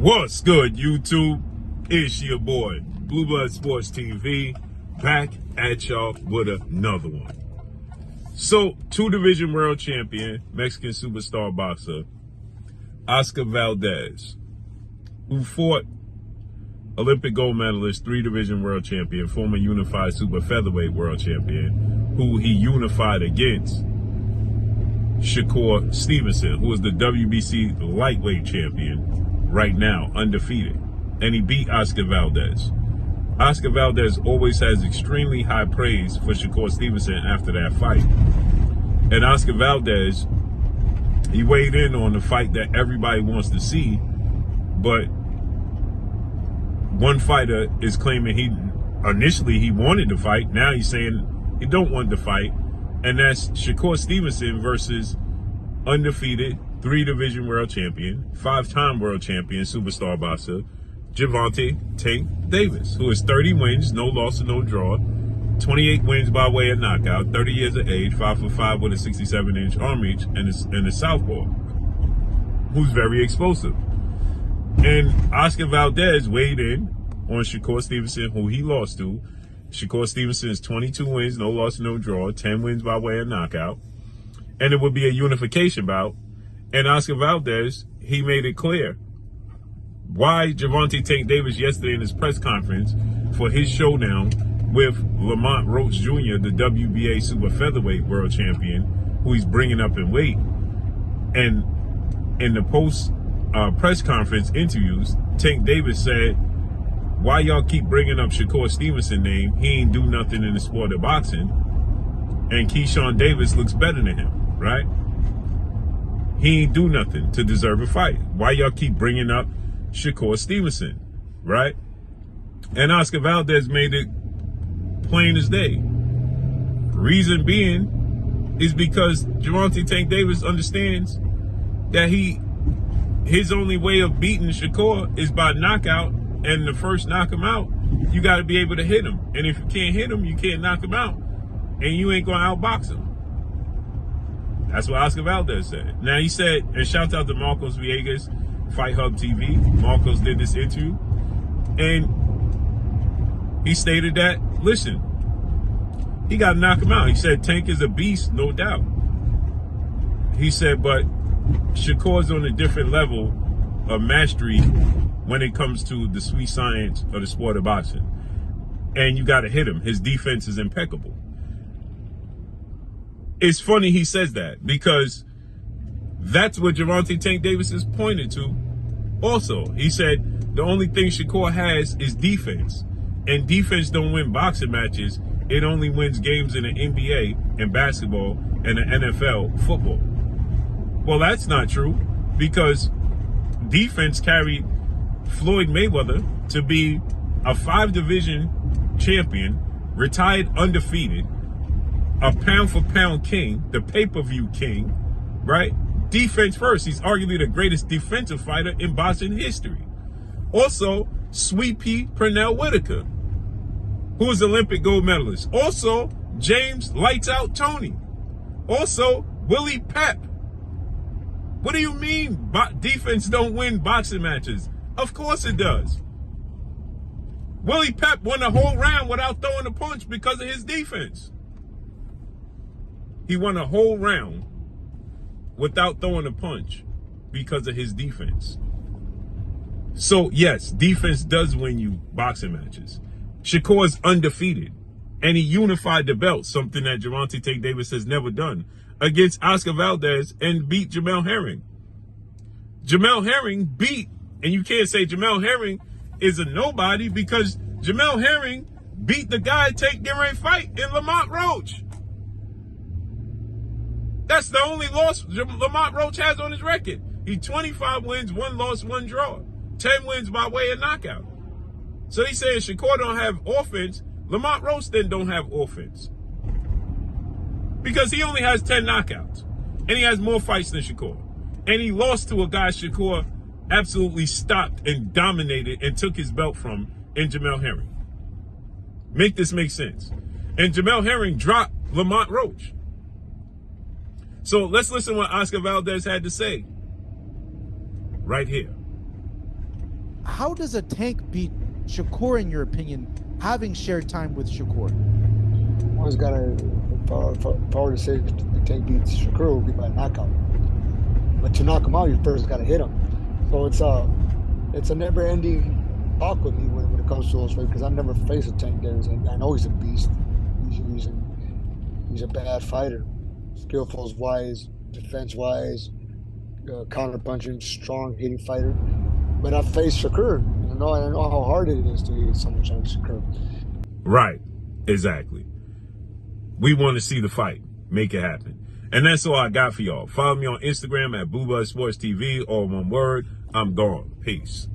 What's good, YouTube? It's your boy, Blue Blood Sports TV, back at y'all with another one. So, two-division world champion, Mexican superstar boxer, Oscar Valdez, who fought Olympic gold medalist, three-division world champion, former unified super featherweight world champion, who he unified against Shakur Stevenson, who is the WBC lightweight champion right now, undefeated. And he beat Oscar Valdez. Oscar Valdez always has extremely high praise for Shakur Stevenson after that fight. And Oscar Valdez, he weighed in on the fight that everybody wants to see, but one fighter is claiming initially he wanted to fight. Now he's saying he don't want to fight. And that's Shakur Stevenson versus undefeated three-division world champion, five-time world champion, superstar boxer, Gervonta Tank Davis, who is 30 wins, no loss and no draw, 28 wins by way of knockout, 30 years of age, 5'5" with a 67-inch arm reach, and a southpaw, who's very explosive. And Oscar Valdez weighed in on Shakur Stevenson, who he lost to. Shakur Stevenson is 22 wins, no loss, no draw, 10 wins by way of knockout. And it would be a unification bout. And Oscar Valdez, he made it clear why Gervonta Tank Davis yesterday in his press conference for his showdown with Lamont Roach Jr., the WBA super featherweight world champion, who he's bringing up in weight. And in the post press conference interviews, Tank Davis said, why y'all keep bringing up Shakur Stevenson name? He ain't do nothing in the sport of boxing. And Keyshawn Davis looks better than him, right? He ain't do nothing to deserve a fight. Why y'all keep bringing up Shakur Stevenson, right? And Oscar Valdez made it plain as day. Reason being is because Gervonta Tank Davis understands that his only way of beating Shakur is by knockout, and the first knock him out, you got to be able to hit him. And if you can't hit him, you can't knock him out. And you ain't going to outbox him. That's what Oscar Valdez said. Now, he said, and shout out to Marcos Villegas, Fight Hub TV. Marcos did this interview. And he stated that, listen, he got to knock him out. He said, Tank is a beast, no doubt. He said, but Shakur's on a different level of mastery when it comes to the sweet science of the sport of boxing. And you got to hit him. His defense is impeccable. It's funny he says that because that's what Gervonta Tank Davis is pointed to. Also, he said the only thing Shakur has is defense. And defense don't win boxing matches. It only wins games in the NBA and basketball and the NFL football. Well, that's not true because defense carried Floyd Mayweather to be a 5-division champion, retired undefeated, a pound-for-pound king, the pay-per-view king, right? Defense first. He's arguably the greatest defensive fighter in boxing history. Also, Sweet Pea Pernell Whitaker, who is Olympic gold medalist. Also, James Lights Out Tony. Also, Willie Pep. What do you mean defense don't win boxing matches? Of course it does. Willie Pep won the whole round without throwing a punch because of his defense. He won a whole round without throwing a punch because of his defense. So, yes, defense does win you boxing matches. Shakur's undefeated, and he unified the belt, something that Gervonta Tank Davis has never done, against Oscar Valdez and beat Jamel Herring. Jamel Herring beat, and you can't say Jamel Herring is a nobody because Jamel Herring beat the guy Tank getting ready to fight in Lamont Roach. That's the only loss Lamont Roach has on his record. He 25 wins, 1 loss, 1 draw. 10 wins by way of knockout. So he's saying Shakur don't have offense. Lamont Roach then don't have offense. Because he only has 10 knockouts. And he has more fights than Shakur. And he lost to a guy Shakur absolutely stopped and dominated and took his belt from in Jamel Herring. Make this make sense. And Jamel Herring dropped Lamont Roach. So let's listen to what Oscar Valdez had to say right here. how does a Tank beat Shakur, in your opinion, having shared time with Shakur? Always gotta, if I were to say the Tank beats Shakur, it would be by knockout. But to knock him out, you first gotta hit him. So it's a never ending talk with me when it comes to those fights because I've never faced a Tank Davis, and I know he's a beast. He's he's a bad fighter, skillful wise, defense wise, counter punching, strong hitting fighter. But I faced Shakur, and I know how hard it is to hit someone like Shakur. Right. Exactly. We want to see the fight. Make it happen. And that's all I got for y'all. Follow me on Instagram at Booba Sports TV, all one word. I'm gone. Peace.